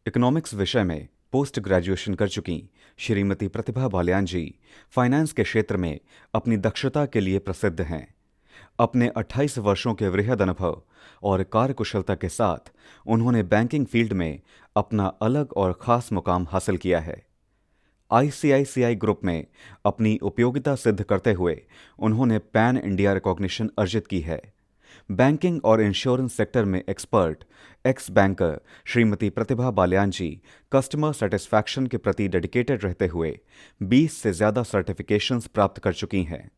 Economics विषय में post graduation कर चुकी श्रीमती प्रतिभा बालियान जी फाइनेंस के क्षेत्र में अपनी दक्षता के लिए प्रसिद्ध हैं। अपने 28 वर्षों के वृहद अनुभव और कार्यकुशलता के साथ उन्होंने बैंकिंग फील्ड में अपना अलग और ख़ास मुकाम हासिल किया है। आईसीआईसीआई ग्रुप में अपनी उपयोगिता सिद्ध करते हुए उन्होंने पैन इंडिया रिकॉग्निशन अर्जित की है। बैंकिंग और इंश्योरेंस सेक्टर में एक्सपर्ट एक्स बैंकर श्रीमती प्रतिभा बालियान जी कस्टमर सेटिस्फैक्शन के प्रति डेडिकेटेड रहते हुए 20 से ज़्यादा सर्टिफिकेशंस प्राप्त कर चुकी हैं।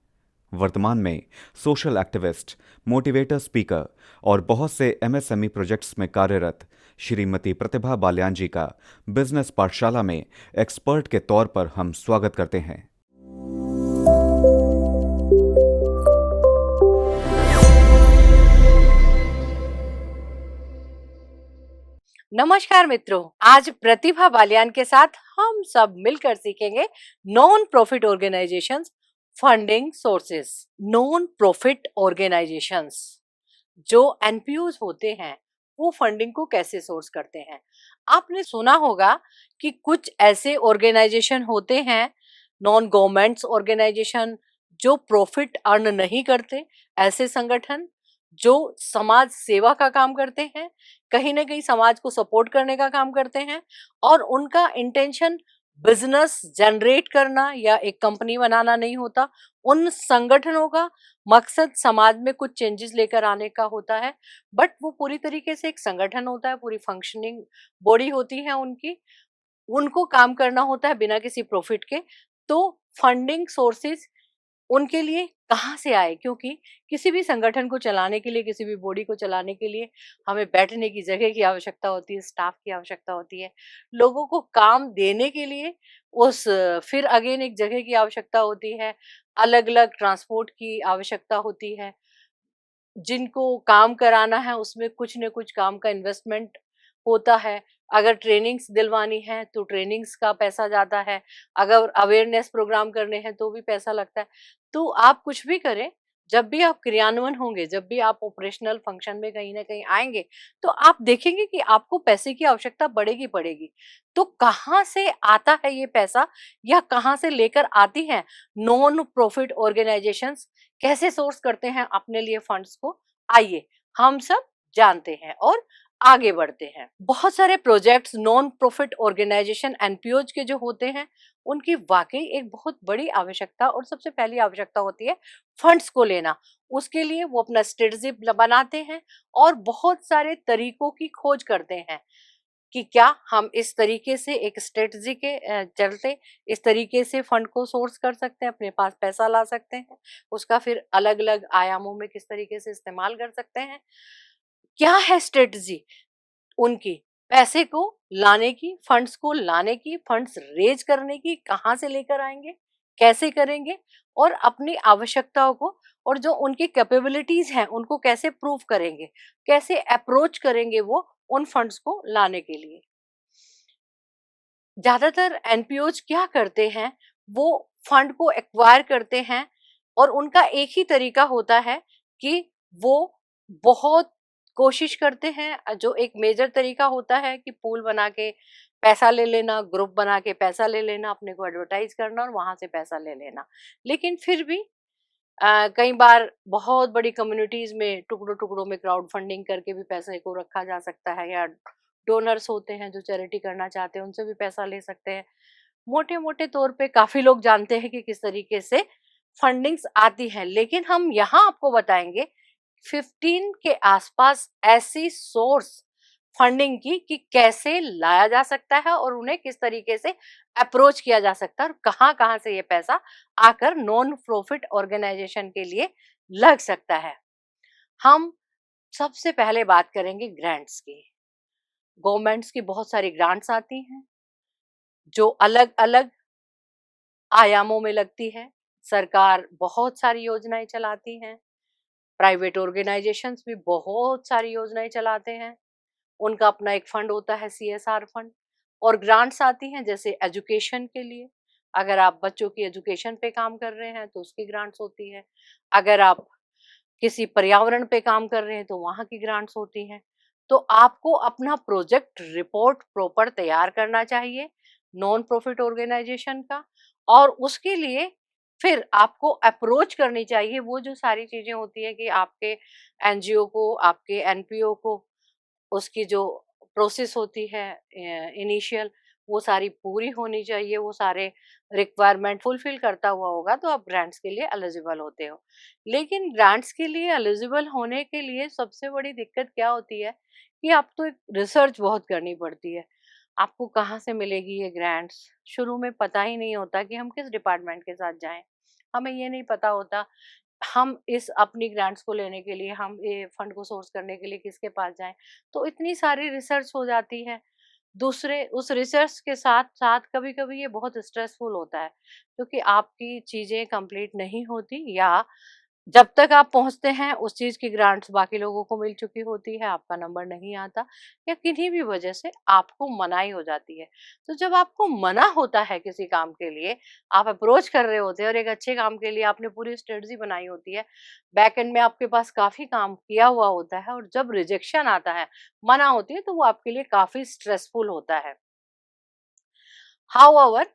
वर्तमान में सोशल एक्टिविस्ट, मोटिवेटर स्पीकर और बहुत से एमएसएमई प्रोजेक्ट्स में कार्यरत श्रीमती प्रतिभा बालियान जी का बिजनेस पाठशाला में एक्सपर्ट के तौर पर हम स्वागत करते हैं। नमस्कार मित्रों, आज प्रतिभा बालियान के साथ हम सब मिलकर सीखेंगे non profit organisations funding sources. Non profit organisations जो एनपीओज होते हैं वो फंडिंग को कैसे सोर्स करते हैं। आपने सुना होगा कि कुछ ऐसे ऑर्गेनाइजेशन होते हैं, नॉन गवर्नमेंट्स ऑर्गेनाइजेशन, जो प्रॉफिट अर्न नहीं करते। ऐसे संगठन जो समाज सेवा का काम करते हैं, कहीं ना कहीं समाज को सपोर्ट करने का काम करते हैं और उनका इंटेंशन बिजनेस जनरेट करना या एक कंपनी बनाना नहीं होता। उन संगठनों का मकसद समाज में कुछ चेंजेस लेकर आने का होता है, बट वो पूरी तरीके से एक संगठन होता है, पूरी फंक्शनिंग बॉडी होती है उनकी, उनको काम करना होता है बिना किसी प्रॉफिट के। तो फंडिंग सोर्सेज उनके लिए कहाँ से आए, क्योंकि किसी भी संगठन को चलाने के लिए, किसी भी बॉडी को चलाने के लिए हमें बैठने की जगह की आवश्यकता होती है, स्टाफ की आवश्यकता होती है, लोगों को काम देने के लिए उस फिर अगेन एक जगह की आवश्यकता होती है, अलग अलग ट्रांसपोर्ट की आवश्यकता होती है। जिनको काम कराना है उसमें कुछ न कुछ काम का इन्वेस्टमेंट होता है। अगर ट्रेनिंग्स दिलवानी है तो ट्रेनिंग्स का पैसा जाता है, अगर अवेयरनेस प्रोग्राम करने हैं तो भी पैसा लगता है। तो आप कुछ भी करें, जब भी आप क्रियान्वयन होंगे, जब भी आप ऑपरेशनल फंक्शन में कहीं ना कहीं आएंगे, तो आप देखेंगे कि आपको पैसे की आवश्यकता पड़ेगी पड़ेगी। तो कहाँ से आता है ये पैसा, या कहाँ से लेकर आती हैं नॉन प्रॉफिट ऑर्गेनाइजेशंस, कैसे सोर्स करते हैं अपने लिए फंड्स को, आइए हम सब जानते हैं और आगे बढ़ते हैं। बहुत सारे प्रोजेक्ट्स नॉन प्रॉफिट ऑर्गेनाइजेशन एनपीओज के जो होते हैं, उनकी वाकई एक बहुत बड़ी आवश्यकता और सबसे पहली आवश्यकता होती है फंड्स को लेना। उसके लिए वो अपना स्ट्रेटजी बनाते हैं और बहुत सारे तरीकों की खोज करते हैं कि क्या हम इस तरीके से एक स्ट्रेटजी के चलते इस तरीके से फंड को सोर्स कर सकते हैं, अपने पास पैसा ला सकते हैं, उसका फिर अलग अलग आयामों में किस तरीके से इस्तेमाल कर सकते हैं। क्या है स्ट्रेटजी उनकी, पैसे को लाने की, फंड्स को लाने की, फंड्स रेज करने की, कहाँ से लेकर आएंगे, कैसे करेंगे, और अपनी आवश्यकताओं को और जो उनकी कैपेबिलिटीज हैं उनको कैसे प्रूव करेंगे, कैसे अप्रोच करेंगे वो उन फंड्स को लाने के लिए। ज्यादातर एनपीओज क्या करते हैं, वो फंड को एक्वायर करते हैं और उनका एक ही तरीका होता है कि वो बहुत कोशिश करते हैं। जो एक मेजर तरीका होता है कि पूल बना के पैसा ले लेना, ग्रुप बना के पैसा ले लेना, अपने को एडवर्टाइज करना और वहां से पैसा ले लेना। लेकिन फिर भी कई बार बहुत बड़ी कम्युनिटीज में टुकड़ों टुकड़ों में क्राउड फंडिंग करके भी पैसे को रखा जा सकता है, या डोनर्स होते हैं जो चैरिटी करना चाहते हैं उनसे भी पैसा ले सकते हैं। मोटे मोटे तौर पे काफी लोग जानते हैं कि किस तरीके से फंडिंग्स आती है, लेकिन हम यहाँ आपको बताएंगे 15 के आसपास ऐसी सोर्स फंडिंग की कि कैसे लाया जा सकता है और उन्हें किस तरीके से अप्रोच किया जा सकता है और कहाँ कहाँ से ये पैसा आकर नॉन प्रॉफिट ऑर्गेनाइजेशन के लिए लग सकता है। हम सबसे पहले बात करेंगे ग्रांट्स की। गवर्नमेंट्स की बहुत सारी ग्रांट्स आती हैं जो अलग अलग आयामों में लगती है। सरकार बहुत सारी योजनाएं चलाती हैं, प्राइवेट ऑर्गेनाइजेशंस भी बहुत सारी योजनाएं चलाते हैं। उनका अपना एक फंड होता है, सीएसआर फंड। और ग्रांट्स आती हैं जैसे एजुकेशन के लिए, अगर आप बच्चों की एजुकेशन पे काम कर रहे हैं तो उसकी ग्रांट्स होती है। अगर आप किसी पर्यावरण पे काम कर रहे हैं तो वहां की ग्रांट्स होती हैं। तो आपको अपना प्रोजेक्ट रिपोर्ट प्रॉपर तैयार करना चाहिए नॉन प्रॉफिट ऑर्गेनाइजेशन का, और उसके लिए फिर आपको अप्रोच करनी चाहिए वो जो सारी चीजें होती है कि आपके एनजीओ को, आपके एनपीओ को, उसकी जो प्रोसेस होती है इनिशियल, वो सारी पूरी होनी चाहिए, वो सारे रिक्वायरमेंट फुलफिल करता हुआ होगा तो आप ग्रांट्स के लिए एलिजिबल होते हो। लेकिन ग्रांट्स के लिए एलिजिबल होने के लिए सबसे बड़ी दिक्कत क्या होती है कि आपको एक रिसर्च बहुत करनी पड़ती है। आपको कहाँ से मिलेगी ये ग्रांट्स, शुरू में पता ही नहीं होता कि हम किस डिपार्टमेंट के साथ जाएं, हमें ये नहीं पता होता हम इस अपनी ग्रांट्स को लेने के लिए, हम ये फंड को सोर्स करने के लिए किसके पास जाएं। तो इतनी सारी रिसर्च हो जाती है। दूसरे उस रिसर्च के साथ साथ कभी कभी ये बहुत स्ट्रेसफुल होता है क्योंकि आपकी चीजें कंप्लीट नहीं होती, या जब तक आप पहुंचते हैं उस चीज की ग्रांट्स बाकी लोगों को मिल चुकी होती है, आपका नंबर नहीं आता, या किन्हीं भी वजह से आपको मनाही हो जाती है। तो जब आपको मना होता है किसी काम के लिए, आप अप्रोच कर रहे होते हैं और एक अच्छे काम के लिए आपने पूरी स्ट्रेटजी बनाई होती है, बैक एंड में आपके पास काफी काम किया हुआ होता है, और जब रिजेक्शन आता है, मना होती है, तो वो आपके लिए काफी स्ट्रेसफुल होता है। हाउएवर,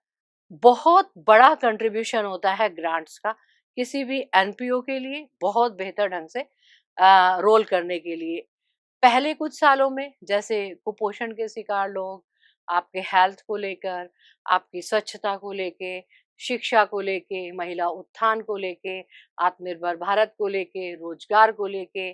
बहुत बड़ा कंट्रीब्यूशन होता है ग्रांट्स का किसी भी एनपीओ के लिए बहुत बेहतर ढंग से रोल करने के लिए। पहले कुछ सालों में जैसे कुपोषण के शिकार लोग, आपके हेल्थ को लेकर, आपकी स्वच्छता को लेके, शिक्षा को लेके, महिला उत्थान को लेके, आत्मनिर्भर भारत को लेके, रोजगार को लेके,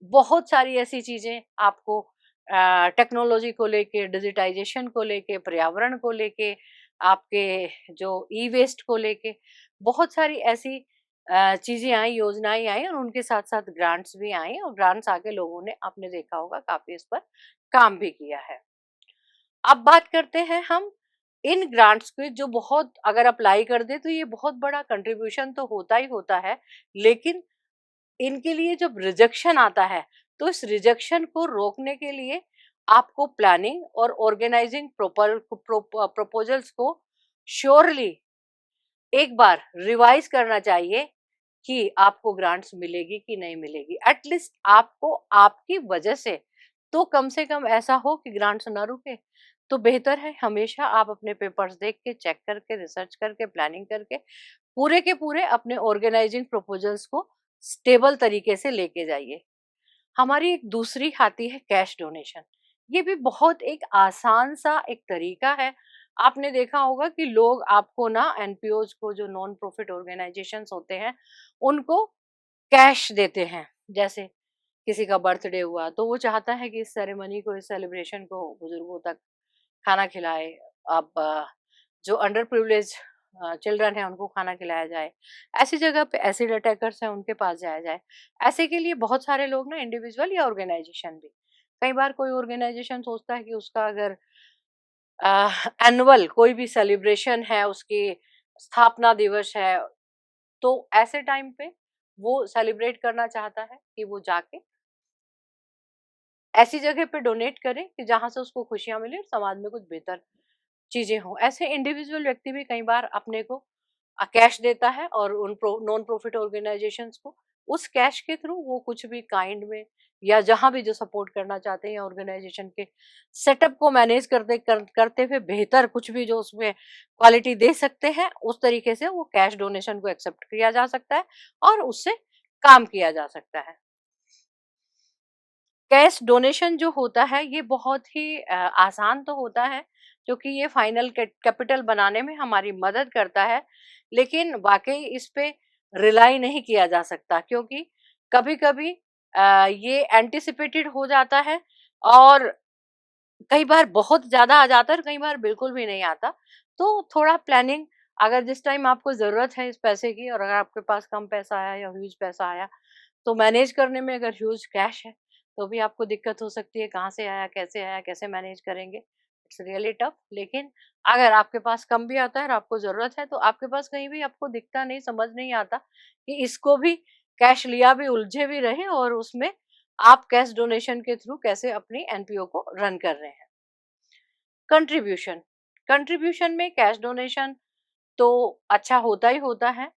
बहुत सारी ऐसी चीजें आपको टेक्नोलॉजी को लेके, डिजिटाइजेशन को लेके, पर्यावरण को लेके, आपके जो ई वेस्ट को लेके, बहुत सारी ऐसी चीजें आई, योजनाएं आई, और उनके साथ साथ ग्रांट्स भी आई, और ग्रांट्स आके लोगों ने, आपने देखा होगा, काफी इस पर काम भी किया है। अब बात करते हैं हम इन ग्रांट्स के, जो बहुत अगर अप्लाई कर दे तो ये बहुत बड़ा कंट्रीब्यूशन तो होता ही होता है, लेकिन इनके लिए जब रिजेक्शन आता है तो इस रिजेक्शन को रोकने के लिए आपको प्लानिंग और ऑर्गेनाइजिंग प्रपोजल्स को श्योरली एक बार रिवाइज करना चाहिए कि आपको ग्रांट्स मिलेगी कि नहीं मिलेगी। एटलीस्ट आपको आपकी वजह से तो कम से कम ऐसा हो कि ग्रांट्स ना रुके। तो बेहतर है हमेशा आप अपने पेपर्स देख के, चेक करके, रिसर्च करके, प्लानिंग करके पूरे के पूरे अपने ऑर्गेनाइजिंग प्रपोजल्स को स्टेबल तरीके से लेके जाइए। हमारी एक दूसरी आती है कैश डोनेशन। ये भी बहुत एक आसान सा एक तरीका है। आपने देखा होगा कि लोग आपको ना, एनपीओज को, जो नॉन प्रॉफिट ऑर्गेनाइजेशंस होते हैं, उनको कैश देते हैं। जैसे किसी का बर्थडे हुआ तो वो चाहता है कि इस सेरेमनी को, इस सेलिब्रेशन को बुजुर्गों तक खाना खिलाए। अब जो अंडर प्रिविलेज चिल्ड्रन है उनको खाना खिलाया जाए, ऐसी जगह पे एसिड अटैकर्स हैं उनके पास जाया जाए। ऐसे के लिए बहुत सारे लोग ना, इंडिविजुअल या ऑर्गेनाइजेशन भी, कई बार कोई ऑर्गेनाइजेशन सोचता है कि उसका अगर एनुअल कोई भी सेलिब्रेशन है, उसकी स्थापना दिवस है, तो ऐसे टाइम पे वो सेलिब्रेट करना चाहता है कि वो जाके ऐसी जगह पे डोनेट करे कि जहां से उसको खुशियां मिले और समाज में कुछ बेहतर चीजें हों। ऐसे इंडिविजुअल व्यक्ति भी कई बार अपने को कैश देता है, और उन नॉन प्रॉफिट ऑर्गेनाइजेशंस को उस कैश के थ्रू वो कुछ भी काइंड में, या जहां भी जो सपोर्ट करना चाहते हैं, ऑर्गेनाइजेशन के सेटअप को मैनेज करते हुए बेहतर कुछ भी जो उसमें क्वालिटी दे सकते हैं, उस तरीके से वो कैश डोनेशन को एक्सेप्ट किया जा सकता है और उससे काम किया जा सकता है। कैश डोनेशन जो होता है ये बहुत ही आसान तो होता है, क्योंकि ये फाइनल कैपिटल बनाने में हमारी मदद करता है, लेकिन वाकई इस पे रिलाई नहीं किया जा सकता, क्योंकि कभी कभी ये एंटिसिपेटेड हो जाता है, और कई बार बहुत ज्यादा आ जाता है और कई बार बिल्कुल भी नहीं आता। तो थोड़ा प्लानिंग, अगर जिस टाइम आपको जरूरत है इस पैसे की, और अगर आपके पास कम पैसा आया या ह्यूज पैसा आया, तो मैनेज करने में अगर ह्यूज कैश है तो भी आपको दिक्कत हो सकती है, कहाँ से आया, कैसे मैनेज करेंगे, इट्स रियली टफ। लेकिन अगर आपके पास कम भी आता है और आपको जरूरत है, तो आपके पास कहीं भी आपको दिखता नहीं, समझ नहीं आता कि इसको भी कैश लिया भी, उलझे भी रहे, और उसमें आप कैश डोनेशन के थ्रू कैसे अपनी एनपीओ को रन कर रहे हैं। कंट्रीब्यूशन, कंट्रीब्यूशन में कैश डोनेशन तो अच्छा होता ही होता है,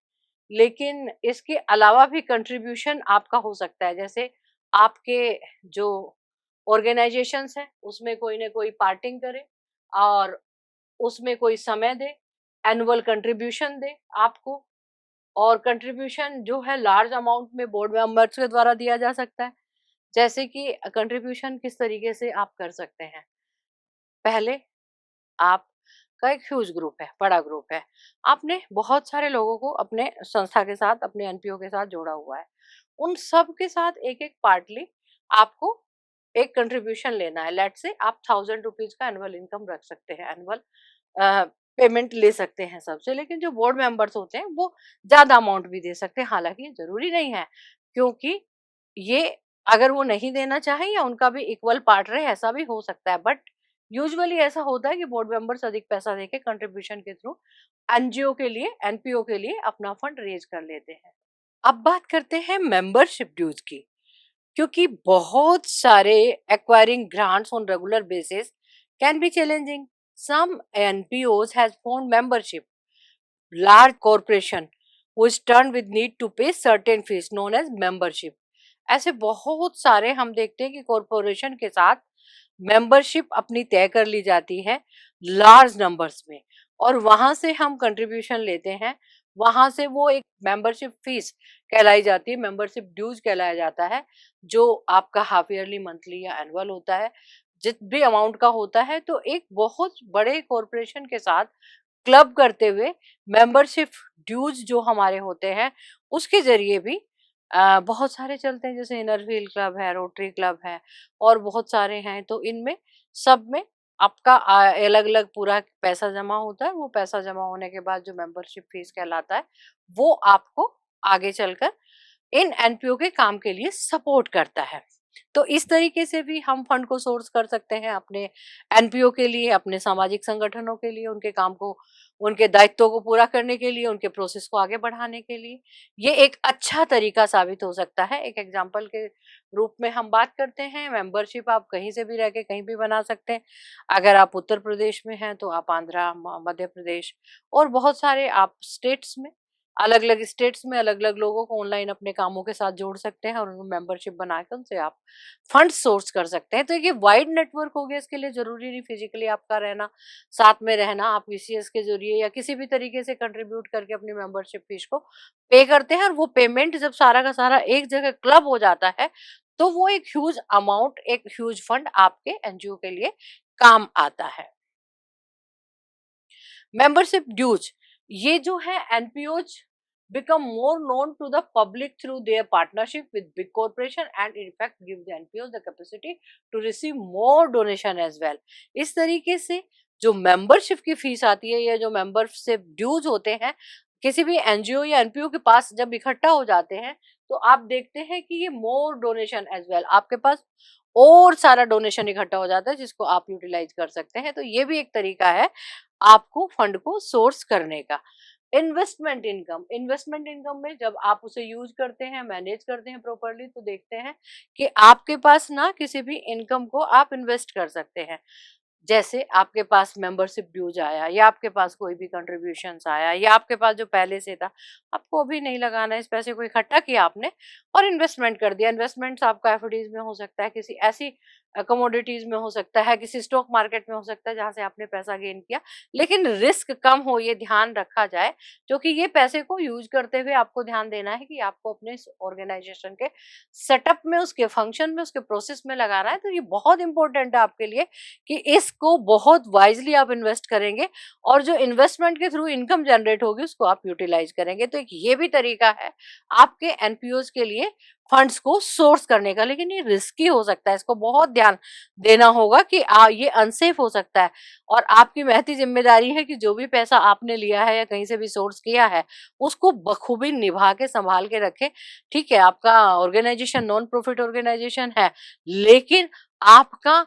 लेकिन इसके अलावा भी कंट्रीब्यूशन आपका हो सकता है। जैसे आपके जो ऑर्गेनाइजेशंस हैं, उसमें कोई ना कोई पार्टिंग करे और उसमें कोई समय दे, एनुअल कंट्रीब्यूशन दे आपको, और कंट्रीब्यूशन जो है लार्ज अमाउंट में बोर्ड मेंबर्स के द्वारा दिया जा सकता है। जैसे कि कंट्रीब्यूशन किस तरीके से आप कर सकते हैं। पहले आपका एक ह्यूज ग्रुप है, बड़ा ग्रुप है, आपने बहुत सारे लोगों को अपने संस्था के साथ, अपने एनपीओ के साथ जोड़ा हुआ है, उन सब के साथ एक एक पार्टली आपको एक कंट्रीब्यूशन लेना है। लेट से आप 1000 रुपीज का एनुअल इनकम रख सकते हैं, एनुअल पेमेंट ले सकते हैं सबसे। लेकिन जो बोर्ड मेंबर्स होते हैं वो ज्यादा अमाउंट भी दे सकते हैं, हालांकि ये जरूरी नहीं है, क्योंकि ये अगर वो नहीं देना चाहे या उनका भी इक्वल पार्ट रहे, ऐसा भी हो सकता है। बट यूजुअली ऐसा होता है कि बोर्ड मेंबर्स अधिक पैसा देके कंट्रीब्यूशन के थ्रू एनजीओ के लिए, एनपीओ के लिए अपना फंड रेज कर लेते हैं। अब बात करते हैं मेंबरशिप ड्यूज की, क्योंकि बहुत सारे acquiring grants on regular basis can be challenging. Some NPOs has found membership large corporation which turn with need to pay certain fees known as membership। ऐसे बहुत सारे हम देखते हैं कि कॉरपोरेशन के साथ मेंबरशिप अपनी तय कर ली जाती है लार्ज नंबर्स में, और वहां से हम कंट्रीब्यूशन लेते हैं, वहां से वो एक मेंबरशिप फीस कहलाई जाती है, मेंबरशिप ड्यूज कहलाया जाता है, जो आपका हाफ ईयरली, मंथली या एनुअल होता है, जित भी अमाउंट का होता है। तो एक बहुत बड़े कॉरपोरेशन के साथ क्लब करते हुए मेंबरशिप ड्यूज जो हमारे होते हैं उसके जरिए भी बहुत सारे चलते हैं, जैसे इनरव्हील क्लब है, रोटरी क्लब है, और बहुत सारे हैं। तो इनमें सब में आपका अलग अलग पूरा पैसा जमा होता है। वो पैसा जमा होने के बाद जो मेंबरशिप फीस कहलाता है वो आपको आगे चलकर इन एनपीओ के काम के लिए सपोर्ट करता है। तो इस तरीके से भी हम फंड को सोर्स कर सकते हैं अपने एनपीओ के लिए, अपने सामाजिक संगठनों के लिए, उनके काम को, उनके दायित्वों को पूरा करने के लिए, उनके प्रोसेस को आगे बढ़ाने के लिए। ये एक अच्छा तरीका साबित हो सकता है। एक एग्जाम्पल के रूप में हम बात करते हैं, मेंबरशिप आप कहीं से भी रह के कहीं भी बना सकते हैं। अगर आप उत्तर प्रदेश में हैं तो आप आंध्रा, मध्य प्रदेश और बहुत सारे आप स्टेट्स में, अलग अलग स्टेट्स में अलग अलग लोगों को ऑनलाइन अपने कामों के साथ जोड़ सकते हैं और उनको मेंबरशिप बनाकर उनसे आप फंड सोर्स कर सकते हैं। तो ये वाइड नेटवर्क हो गया। इसके लिए जरूरी नहीं फिजिकली आपका रहना, साथ में रहना, आप ईसीएस के जरिए या किसी भी तरीके से कंट्रीब्यूट करके अपनी मेंबरशिप फीस को पे करते हैं, और वो पेमेंट जब सारा का सारा एक जगह क्लब हो जाता है तो वो एक ह्यूज अमाउंट, एक ह्यूज फंड आपके एनजीओ के लिए काम आता है। मेंबरशिप ड्यूज ये जो है एनपीओज become more known to the public through their partnership with big corporation and in fact give the NPOs the capacity to receive more donation as well। इस तरीके से जो मेंबरशिप की फीस आती है या जो मेंबरशिप ड्यूज होते हैं किसी भी एनजीओ या एनपीओ के पास जब इकट्ठा हो जाते हैं तो आप देखते हैं कि ये मोर डोनेशन एज वेल, आपके पास और सारा डोनेशन इकट्ठा हो जाता है जिसको आप यूटिलाइज कर सकते हैं। तो ये भी एक तरीका है आपको फंड को सोर्स करने का। इन्वेस्टमेंट इनकम, इन्वेस्टमेंट इनकम में जब आप उसे यूज करते हैं, मैनेज करते हैं प्रॉपरली, तो देखते हैं कि आपके पास ना किसी भी इनकम को आप इन्वेस्ट कर सकते हैं। जैसे आपके पास मेंबरशिप ड्यूज आया, या आपके पास कोई भी कंट्रीब्यूशंस आया, या आपके पास जो पहले से था, आपको अभी नहीं लगाना है, इस पैसे को इकट्ठा किया आपने और इन्वेस्टमेंट कर दिया। इन्वेस्टमेंट्स आपका एफडीज में हो सकता है, किसी ऐसी कमोडिटीज में हो सकता है, किसी स्टॉक मार्केट में हो सकता है जहां से आपने पैसा गेन किया, लेकिन रिस्क कम हो ये ध्यान रखा जाए, क्योंकि ये पैसे को यूज करते हुए आपको ध्यान देना है कि आपको अपने ऑर्गेनाइजेशन के सेटअप में, उसके फंक्शन में, उसके प्रोसेस में लगाना है। तो ये बहुत इंपॉर्टेंट है आपके लिए कि इसको बहुत वाइजली आप इन्वेस्ट करेंगे और जो इन्वेस्टमेंट के थ्रू इनकम जनरेट होगी उसको आप यूटिलाइज करेंगे। तो एक ये भी तरीका है आपके एनपीओज के लिए फंड्स को सोर्स करने का, लेकिन ये रिस्की हो सकता है, इसको बहुत ध्यान देना होगा कि ये अनसेफ हो सकता है। और आपकी महती जिम्मेदारी है कि जो भी पैसा आपने लिया है या कहीं से भी सोर्स किया है उसको बखूबी निभा के संभाल के रखें। ठीक है, आपका ऑर्गेनाइजेशन नॉन प्रॉफिट ऑर्गेनाइजेशन है, लेकिन आपका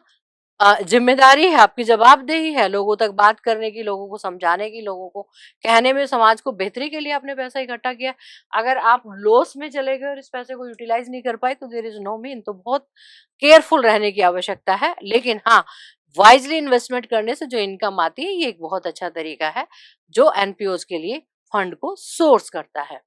जिम्मेदारी है, आपकी जवाबदेही है लोगों तक बात करने की, लोगों को समझाने की, लोगों को कहने में, समाज को बेहतरी के लिए आपने पैसा इकट्ठा किया। अगर आप लॉस में चले गए और इस पैसे को यूटिलाइज नहीं कर पाए तो देयर इज नो मीन। तो बहुत केयरफुल रहने की आवश्यकता है, लेकिन हाँ, वाइजली इन्वेस्टमेंट करने से जो इनकम आती है ये एक बहुत अच्छा तरीका है जो एनपीओज के लिए फंड को सोर्स करता है।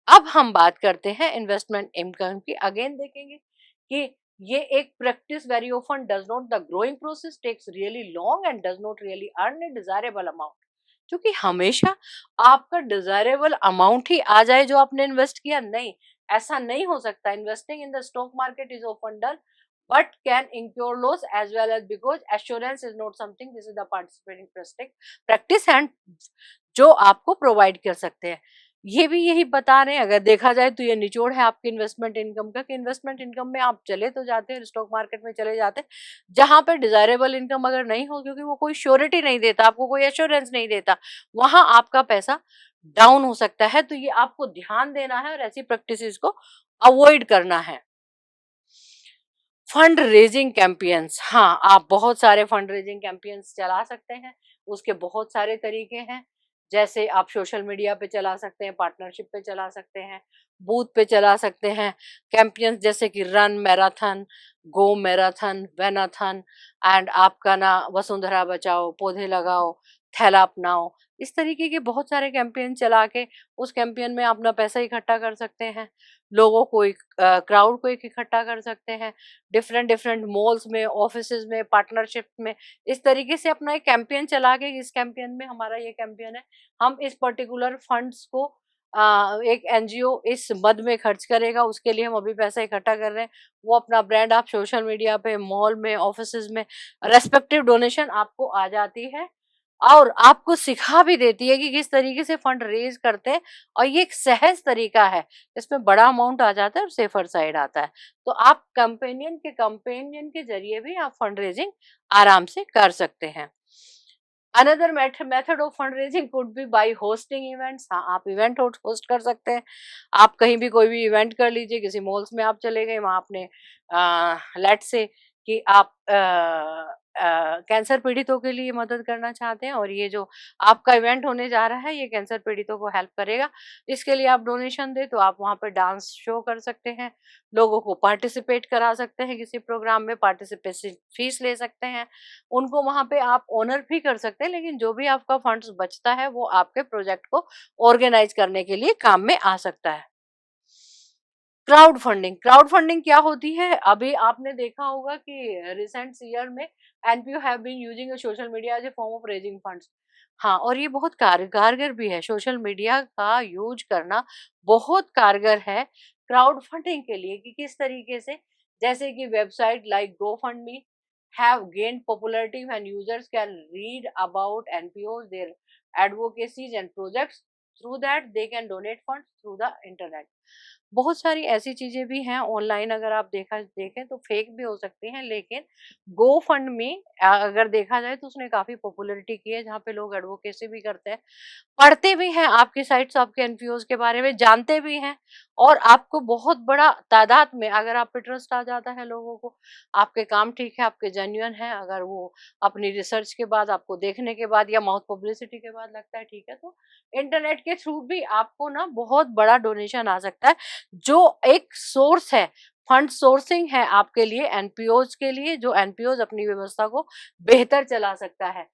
अब हम बात करते हैं इन्वेस्टमेंट इनकम की। अगेन देखेंगे कि ये एक practice very often does not, the growing process takes really long and does not really earn a desirable amount. क्योंकि हमेशा आपका डिजायरेबल अमाउंट ही आ जाए जो आपने इन्वेस्ट किया, नहीं, ऐसा नहीं हो सकता। Investing in the stock market is often done but can incur loss as well as, because assurance is not something, this is the participating practice and जो आपको प्रोवाइड कर सकते हैं। ये भी यही बता रहे हैं, अगर देखा जाए तो ये निचोड़ है आपके इन्वेस्टमेंट इनकम का, कि इन्वेस्टमेंट इनकम में आप चले तो जाते हैं, स्टॉक मार्केट में चले जाते हैं जहां पे डिजायरेबल इनकम अगर नहीं हो, क्योंकि वो कोई श्योरिटी नहीं देता आपको, कोई एश्योरेंस नहीं देता, वहां आपका पैसा डाउन हो सकता है। तो ये आपको ध्यान देना है और ऐसी प्रैक्टिसेस को अवॉइड करना है। फंड रेजिंग कैंपेन्स, हाँ, आप बहुत सारे फंड रेजिंग कैंपेन्स चला सकते हैं, उसके बहुत सारे तरीके हैं। जैसे आप सोशल मीडिया पे चला सकते हैं, पार्टनरशिप पे चला सकते हैं, बूथ पे चला सकते हैं कैंपेन्स, जैसे कि रन मैराथन, गो मैराथन, वेनाथन, एंड आपका ना वसुंधरा बचाओ, पौधे लगाओ, थैला अपनाओ। इस तरीके के बहुत सारे कैंपेन चला के उस कैंपेन में अपना पैसा इकट्ठा कर सकते हैं, लोगों को क्राउड को इकट्ठा कर सकते हैं, डिफरेंट डिफरेंट मॉल्स में, ऑफिसेज में, पार्टनरशिप में, इस तरीके से अपना एक कैंपेन चला के, इस कैंपेन में हमारा ये कैंपेन है, हम इस पर्टिकुलर फंड्स को एक एनजीओ इस मद में खर्च करेगा, उसके लिए हम अभी पैसा इकट्ठा कर रहे हैं। वो अपना ब्रांड आप सोशल मीडिया पे, मॉल में, ऑफिसेज में रेस्पेक्टिव डोनेशन आपको आ जाती है और आपको सिखा भी देती है कि किस तरीके से फंड रेज करते हैं। और ये एक सहज तरीका है, इसमें बड़ा अमाउंट आ जाता है और सेफर साइड आता है। तो आप कंपेनियन के जरिए भी आप फंड रेजिंग आराम से कर सकते हैं। Another method of fund raising could be by hosting events. हाँ, आप इवेंट होस्ट कर सकते हैं। आप कहीं भी कोई भी इवेंट कर लीजिए, किसी मॉल्स में आप चले गए, वहां आपने लेट्स से कि आप कैंसर पीड़ितों के लिए मदद करना चाहते हैं और ये जो आपका इवेंट होने जा रहा है ये कैंसर पीड़ितों को हेल्प करेगा, इसके लिए आप डोनेशन दे, तो आप वहां पर डांस शो कर सकते हैं, लोगों को पार्टिसिपेट करा सकते हैं, किसी प्रोग्राम में पार्टिसिपेशन फीस ले सकते हैं, उनको वहां पे आप ऑनर भी कर सकते हैं, लेकिन जो भी आपका फंड्स बचता है वो आपके प्रोजेक्ट को ऑर्गेनाइज करने के लिए काम में आ सकता है। क्राउड फंडिंग क्या होती है? अभी आपने देखा होगा कि रिसेंट ईयर में NPO have been using social media as a form of raising funds. हाँ, और ये बहुत कारगर भी है, सोशल मीडिया का यूज करना बहुत कारगर है क्राउड फंडिंग के लिए, कि किस तरीके से, जैसे कि website like GoFundMe have gained popularity when users can read about NPOs, their advocacies and projects, through that they can donate funds through the internet। बहुत सारी ऐसी चीजें भी हैं ऑनलाइन, अगर आप देखें तो फेक भी हो सकती हैं, लेकिन गो फंड में अगर देखा जाए तो उसने काफी पॉपुलैरिटी की है, जहाँ पे लोग एडवोकेसी भी करते हैं, पढ़ते भी हैं आपकी साइट्स, आपके एनपीओज के बारे में जानते भी हैं, और आपको बहुत बड़ा तादाद में अगर आप पे ट्रस्ट आ जाता है लोगों को, आपके काम ठीक है, आपके जेन्युइन है, अगर वो अपनी रिसर्च के बाद, आपको देखने के बाद या माउथ पब्लिसिटी के बाद लगता है ठीक है, तो इंटरनेट के थ्रू भी आपको ना बहुत बड़ा डोनेशन आ सकता है, जो एक सोर्स है, फंड सोर्सिंग है आपके लिए, एनपीओज के लिए, जो एनपीओज अपनी व्यवस्था को बेहतर चला सकता है।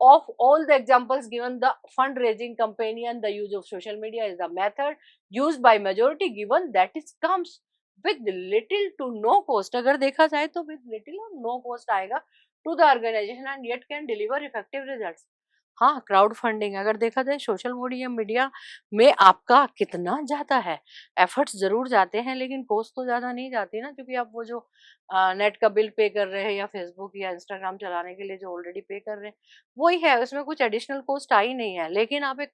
Of all the examples given, the fundraising companion, the use of social media is the method used by majority, given that it comes with little to no cost। अगर देखा जाए तो with little or no cost आएगा to the organization and yet can deliver effective results। हाँ, crowd funding अगर देखा जाए social media में आपका कितना जाता है, एफर्ट्स जरूर जाते हैं, लेकिन कॉस्ट तो ज्यादा नहीं जाती ना, क्योंकि आप वो जो नेट का बिल पे कर रहे हैं या फेसबुक या इंस्टाग्राम चलाने के लिए जो ऑलरेडी पे कर रहे हैं वही है, उसमें कुछ एडिशनल कॉस्ट आई नहीं है, लेकिन आप एक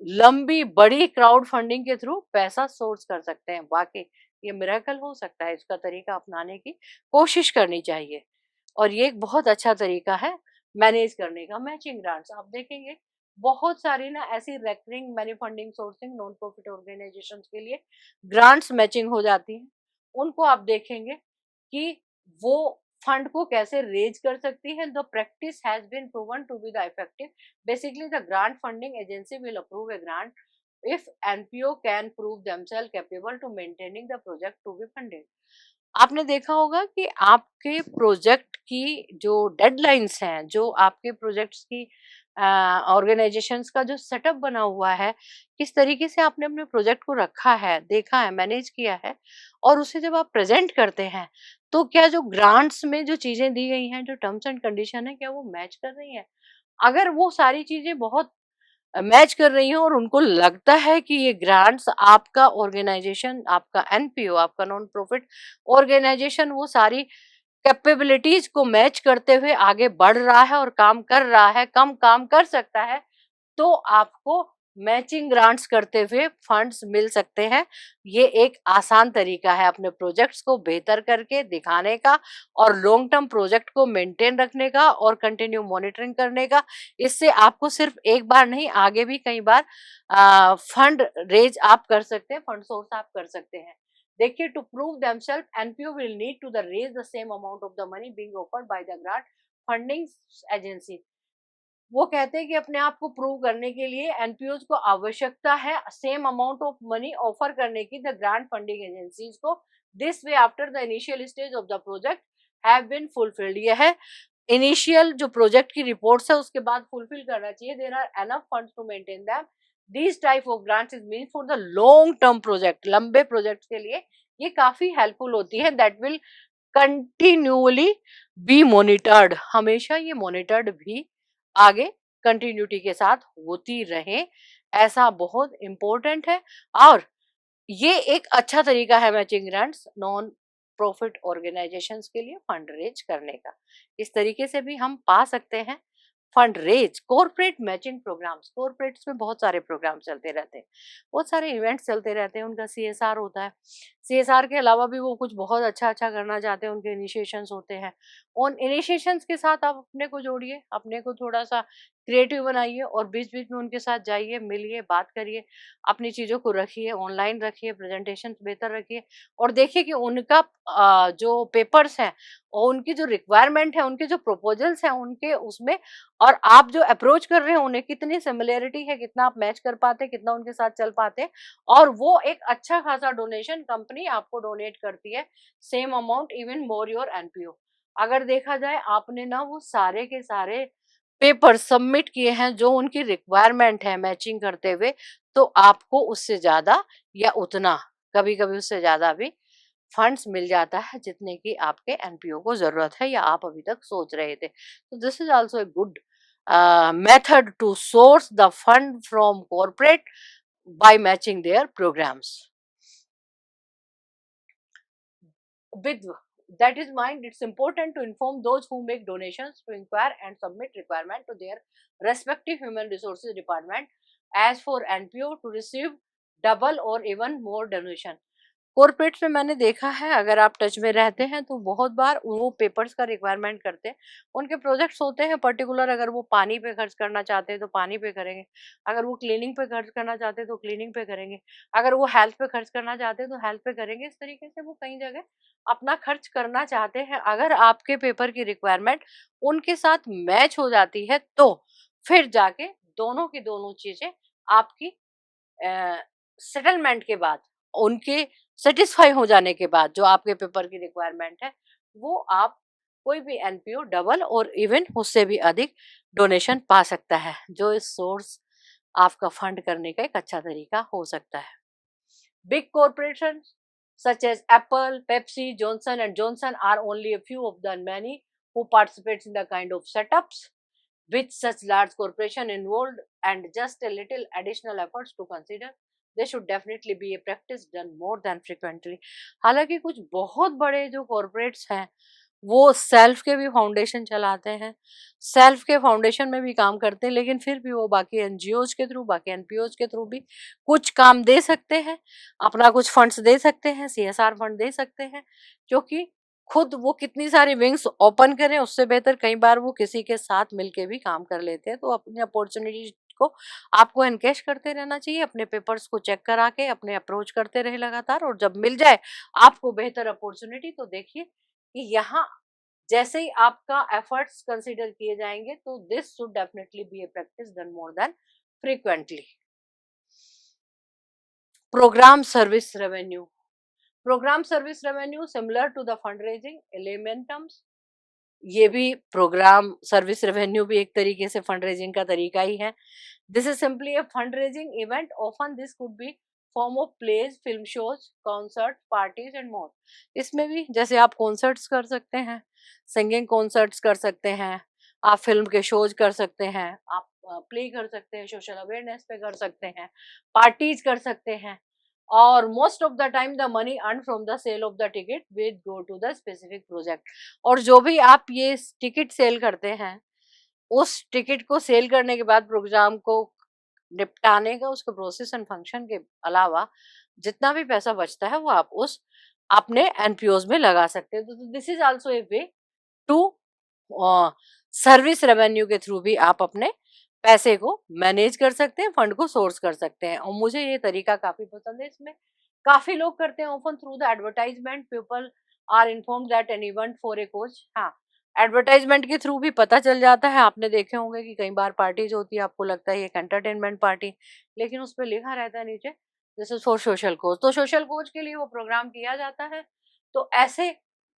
लंबी बड़ी क्राउड फंडिंग के थ्रू पैसा सोर्स कर सकते हैं। वाकई ये मिरेकल हो सकता है, इसका तरीका अपनाने की कोशिश करनी चाहिए, और ये एक बहुत अच्छा तरीका है मैनेज करने का। मैचिंग ग्रांट्स आप देखेंगे बहुत सारी ना ऐसी recurring money funding sourcing non profit organisations के लिए ग्रांट्स मैचिंग हो जाती हैं, उनको आप देखेंगे कि वो फंड को कैसे रेज कर सकती है। The practice has been proven to be the effective. Basically the grant funding agency will approve a grant if NPO can prove themselves capable to maintaining the project to be funded। आपने देखा होगा कि आपके project की जो deadlines हैं, जो आपके प्रोजेक्ट्स की ऑर्गेनाइजेशंस का जो सेटअप बना हुआ है, किस तरीके से आपने अपने प्रोजेक्ट को रखा है, देखा है, मैनेज किया है और उसे जब आप प्रेज़ेंट करते हैं, तो क्या जो ग्रांट्स में जो चीज़ें दी गई हैं, जो टर्म्स एंड कंडीशन है, क्या वो मैच कर रही हैं? अगर वो सारी चीज़ें बहुत मैच कर रही हैं और उनको लगता है कि ये ग्रांट्स आपका ऑर्गेनाइजेशन, आपका एनपीओ, आपका नॉन प्रॉफिट ऑर्गेनाइजेशन वो सारी कैपेबिलिटीज को मैच करते हुए आगे बढ़ रहा है और काम कर रहा है, कम काम कर सकता है, तो आपको मैचिंग ग्रांट्स करते हुए फंड्स मिल सकते हैं। ये एक आसान तरीका है अपने प्रोजेक्ट्स को बेहतर करके दिखाने का और लॉन्ग टर्म प्रोजेक्ट को मेंटेन रखने का और कंटिन्यू मॉनिटरिंग करने का। इससे आपको सिर्फ एक बार नहीं, आगे भी कई बार फंड रेज आप कर सकते हैं, फंड सोर्स आप कर सकते हैं। देखिए, to prove themself NPO will need to the raise the same amount of the money being offered by the grant funding agency. वो कहते हैं कि अपने आप को प्रूव करने के लिए एनपीओज को आवश्यकता है same amount of money offer करने की द ग्रांट फंडिंग एजेंसीज को। This way after the initial stage of the project have been fulfilled. यह है इनिशियल जो प्रोजेक्ट की रिपोर्ट्स है उसके बाद फुलफिल करना चाहिए। There are enough funds to maintain them. This type of grants is mean for the long term project, लंबे प्रोजेक्ट के लिए ये काफी हेल्पफुल होती है। That will continuously be monitored, हमेशा ये मॉनिटर्ड भी आगे कंटिन्यूटी के साथ होती रहे, ऐसा बहुत इंपॉर्टेंट है। और ये एक अच्छा तरीका है matching grants non profit organisations के लिए फंड रेज करने का। इस तरीके से भी हम पा सकते हैं fund raise. Corporate matching programmes, corporates में बहुत सारे प्रोग्राम चलते रहते हैं, बहुत सारे इवेंट्स चलते रहते हैं, उनका सीएसआर होता है। सीएसआर के अलावा भी वो कुछ बहुत अच्छा अच्छा करना चाहते हैं, उनके इनिशिएशंस होते हैं। उन इनिशिएशंस के साथ आप अपने को जोड़िए, अपने को थोड़ा सा क्रिएटिव बनाइए और बीच बीच में उनके साथ जाइए, मिलिए, बात करिए, अपनी चीज़ों को रखिए, ऑनलाइन रखिए, प्रेजेंटेशन बेहतर रखिए और देखिए कि उनका जो पेपर्स हैं और उनकी जो रिक्वायरमेंट है, उनके जो प्रपोजल्स हैं, उनके उसमें और आप जो अप्रोच कर रहे हैं उन्हें कितनी सिमिलैरिटी है, कितना आप मैच कर पाते हैं, कितना उनके साथ चल पाते हैं और वो एक अच्छा खासा डोनेशन कंपनी आपको डोनेट करती है, same amount even more your NPO. अगर देखा जाए आपने ना वो सारे के सारे पेपर सबमिट किए हैं जो उनकी रिक्वायरमेंट है मैचिंग करते हुए, तो आपको उससे ज्यादा या उतना, कभी कभी उससे ज्यादा भी फंड्स मिल जाता है जितने की आपके एनपीओ को जरूरत है या आप अभी तक सोच रहे थे। तो this is also a good method to source the fund from corporate by matching their programs. With that is mind, it's important to inform those who make donations to inquire and submit requirement to their respective human resources department as for NPO to receive double or even more donation. Corporates में मैंने देखा है, अगर आप touch में रहते हैं तो बहुत बार वो पेपर्स का रिक्वायरमेंट करते हैं। उनके प्रोजेक्ट्स होते हैं पर्टिकुलर, अगर वो पानी पे खर्च करना चाहते हैं तो पानी पे करेंगे, अगर वो क्लीनिंग पे खर्च करना चाहते हैं तो क्लीनिंग पे करेंगे, अगर वो हेल्थ पे खर्च करना चाहते हैं तो हेल्थ पे करेंगे। इस तरीके से वो कई जगह अपना खर्च करना चाहते हैं। अगर आपके पेपर की रिक्वायरमेंट उनके साथ मैच हो जाती है तो फिर जाके दोनों की दोनों चीजें आपकी सेटलमेंट के बाद, उनके सेटिस्फाई हो जाने के बाद जो आपके पेपर की रिक्वायरमेंट है, वो आप कोई भी एनपीओ डबल और इवन उससे भी अधिक डोनेशन पा सकता है, जो इस सोर्स आपका फंड करने का एक अच्छा तरीका हो सकता है। Big corporation such as Apple, Pepsi, Johnson and Johnson are only a few of the many who participates in the kind of setups with such large corporation involved, and just a little additional efforts to consider. They should definitely be a practice done more than frequently. हालांकि कुछ बहुत बड़े जो corporates हैं वो self के भी foundation चलाते हैं, सेल्फ के फाउंडेशन में भी काम करते हैं, लेकिन फिर भी वो बाकी एनजीओज के थ्रू, बाकी एनपीओज के थ्रू भी कुछ काम दे सकते हैं, अपना कुछ फंड्स दे सकते हैं, सीएसआर फंड दे सकते हैं। क्योंकि खुद वो कितनी सारी विंग्स ओपन करें, उससे बेहतर कई बार वो किसी के साथ मिलके भी काम कर लेते हैं। तो अपनी अपॉर्चुनिटी को आपको एनकैश करते रहना चाहिए, अपने पेपर्स को चेक करा के अपने अप्रोच करते रहे लगातार, और जब मिल जाए आपको बेहतर अपॉर्चुनिटी तो देखिए कि यहाँ जैसे ही आपका एफर्ट्स कंसीडर किए जाएंगे, तो this should definitely be a practice done more than frequently. Programme service revenue, programme service revenue similar to the fund raising layman terms, ये भी प्रोग्राम सर्विस रेवेन्यू भी एक तरीके से फंड रेजिंग का तरीका ही है। This is simply a fund raising event, often this could be form of pledge, film shows, concert, parties and more. इसमें भी जैसे आप कॉन्सर्ट्स कर सकते हैं, सिंगिंग कॉन्सर्ट्स कर सकते हैं, आप फिल्म के शोज कर सकते हैं, आप प्ले कर सकते हैं, सोशल अवेयरनेस पे कर सकते हैं, पार्टीज कर सकते हैं, और most of the time the money earn from the sale of the ticket will go to the specific project. और जो भी आप ये टिकट सेल करते हैं, उस टिकट को सेल करने के बाद प्रोग्राम को निपटाने का, उसके प्रोसेस एंड फंक्शन के अलावा जितना भी पैसा बचता है वो आप उस अपने एनपीओज में लगा सकते हैं। तो this is also a way to service revenue के थ्रू भी आप अपने पैसे को मैनेज कर सकते हैं, फंड को सोर्स कर सकते हैं। और मुझे ये तरीका काफी पसंद है। इसमें काफी लोग करते हैं, often through the advertisement people are informed that an event for a cause. हाँ, एडवर्टाइजमेंट के थ्रू भी पता चल जाता है। आपने देखे होंगे कि कई बार पार्टीज होती है, आपको लगता है एक एंटरटेनमेंट पार्टी, लेकिन उस पर लिखा रहता है नीचे this is for social cause. तो सोशल कोच के लिए वो प्रोग्राम किया जाता है। तो ऐसे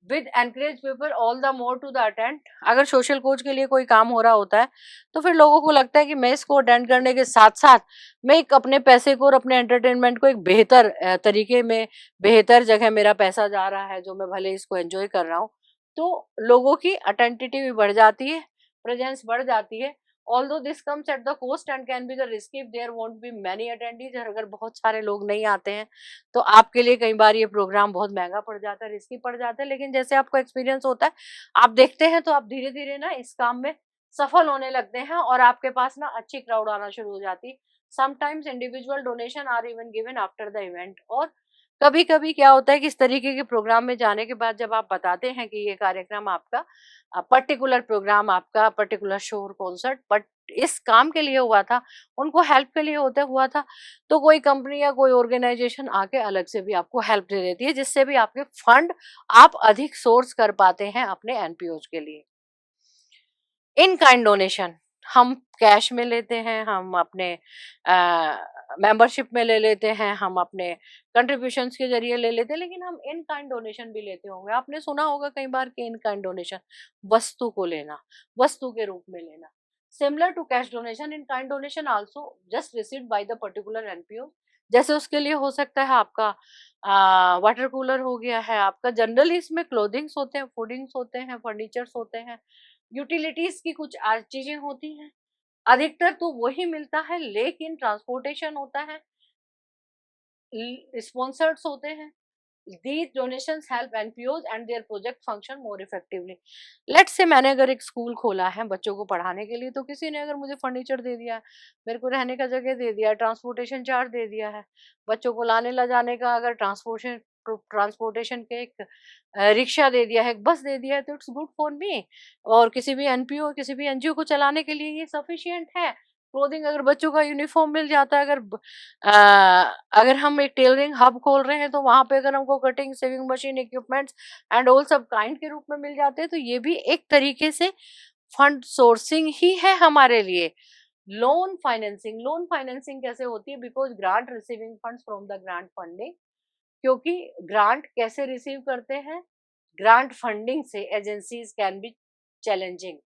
with encourage people all the more to the attend. अगर सोशल कोच के लिए कोई काम हो रहा होता है तो फिर लोगों को लगता है कि मैं इसको अटेंड करने के साथ साथ मैं एक अपने पैसे को और अपने एंटरटेनमेंट को एक बेहतर तरीके में, बेहतर जगह मेरा पैसा जा रहा है, जो मैं भले इसको एंजॉय कर रहा हूँ, तो लोगों की अटेंटिविटी भी बढ़ जाती है, प्रेजेंस बढ़ जाती है। Although this comes at the cost and can be the risk if there won't be many attendees. अगर बहुत सारे लोग नहीं आते हैं तो आपके लिए कई बार ये प्रोग्राम बहुत महंगा पड़ जाता है, रिस्की पड़ जाता है। लेकिन जैसे आपको एक्सपीरियंस होता है, आप देखते हैं, तो आप धीरे धीरे ना इस काम में सफल होने लगते हैं और आपके पास ना अच्छी क्राउड आना शुरू हो जाती है। Sometimes individual donation are even given after the event. और कभी कभी क्या होता है कि इस तरीके के प्रोग्राम में जाने के बाद जब आप बताते हैं कि ये कार्यक्रम आपका, पर्टिकुलर प्रोग्राम आपका, पर्टिकुलर शो और कॉन्सर्ट बट इस काम के लिए हुआ था, उनको हेल्प के लिए होते हुआ था, तो कोई कंपनी या कोई ऑर्गेनाइजेशन आके अलग से भी आपको हेल्प दे देती है, जिससे भी आपके फंड आप अधिक सोर्स कर पाते हैं अपने एनपीओज के लिए। इन काइंड डोनेशन हम कैश में लेते हैं, हम अपने मेंबरशिप में ले लेते हैं, हम अपने कंट्रीब्यूशंस के जरिए ले लेते हैं, लेकिन हम इन काइंड डोनेशन भी लेते होंगे। आपने सुना होगा कई बार कि इन काइंड डोनेशन, वस्तु को लेना, वस्तु के रूप में लेना, similar to cash donation. In kind donation also just received by the particular NPO. जैसे उसके लिए हो सकता है आपका वाटर कूलर हो गया है, आपका जनरली इसमें क्लोथिंग्स होते हैं, फूडिंग्स होते हैं, फर्नीचर्स होते हैं, यूटिलिटीज की कुछ चीजें होती हैं। अधिकतर तो वही मिलता है, लेकिन ट्रांसपोर्टेशन होता है, स्पॉन्सर्स होते हैं। These donations help NPOs and their project function more effectively. Let's say मैंने अगर एक स्कूल खोला है बच्चों को पढ़ाने के लिए, तो किसी ने अगर मुझे फर्नीचर दे दिया है, मेरे को रहने का जगह दे दिया है, ट्रांसपोर्टेशन चार्ज दे दिया है, बच्चों को लाने ला जाने का अगर ट्रांसपोर्टेशन के एक रिक्शा दे दिया है, एक बस दे दिया है, तो इट्स गुड फॉर मी। और किसी भी एनपीओ, किसी भी एनजीओ को चलाने के लिए ये सफिशियंट है। क्लोथिंग, अगर बच्चों का यूनिफॉर्म मिल जाता है, अगर हम एक टेलरिंग हब खोल रहे हैं, तो वहां पे अगर हमको cutting, saving machine, equipments and all सब काइंड के रूप में मिल जाते हैं, तो ये भी एक तरीके से फंड सोर्सिंग ही है हमारे लिए। लोन फाइनेंसिंग, लोन फाइनेंसिंग कैसे होती है? Because grant receiving funds from the grant funding. क्योंकि ग्रांट कैसे रिसीव करते हैं? ग्रांट फंडिंग से एजेंसीज कैन बी चैलेंजिंग।